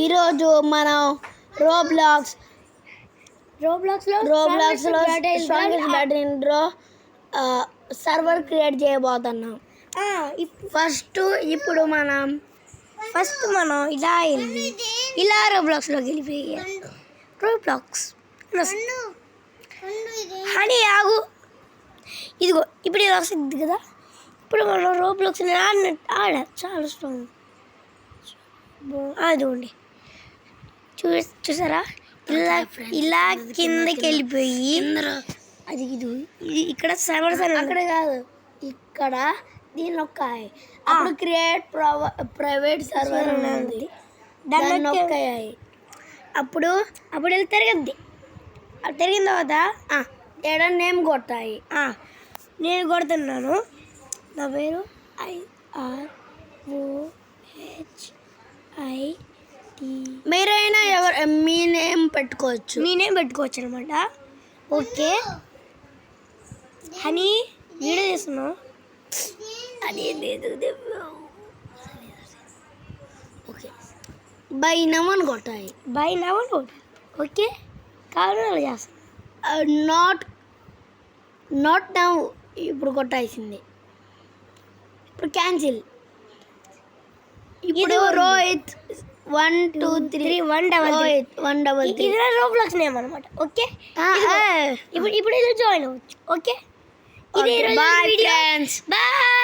ఈరోజు మనం రోబ్లాక్స్లో strongest bat intro server create చేయబోతున్నాం. ఇప్పుడు మనం ఇలా రోబ్లాక్స్లోకి వెళ్ళిపోయి రోబ్లాక్స్ హనీ ఆగు, ఇదిగో ఇప్పుడు ఇది వస్తుంది కదా. ఇప్పుడు మనం రోబ్లాక్స్ ఆడ చాలా స్ట్రాంగ్ అదిగోండి, చూసారా ఇలా కిందకి వెళ్ళిపోయి అది ఇది ఇక్కడ సర్వర్స్ అని అక్కడ కాదు, ఇక్కడ దీని నొక్కాయి. అప్పుడు క్రియేట్ ప్రైవేట్ సర్వర్ ఉంది, దాన్ని నొక్కాయి. అప్పుడు వెళ్ళి తిరిగింది. తిరిగిన తర్వాత ఏడ నేమ్ కొట్టాయి. నేను కొడుతున్నాను, నా పేరు IROHIT. మీరైనా మీ నేమ్ పెట్టుకోవచ్చు అనమాట. ఓకే హనీ వీడియో చేస్తున్నావు అది లేదు. ఓకే బై నమన్ కొట్టాయి. ఓకే కావాలి అలా చేస్తాను. నాట్ నౌ ఇప్పుడు కొట్టాల్సింది. ఇప్పుడు క్యాన్సిల్. ఇప్పుడు రోహిత్ 1 2 3 1 ఇది రోబ్లాక్స్ నేమ్ అనమాట. ఓకే ఇప్పుడు జాయిన్ అవ్వచ్చు. ఓకే ఇది బాయ్ ఫ్రెండ్స్, బాయ్.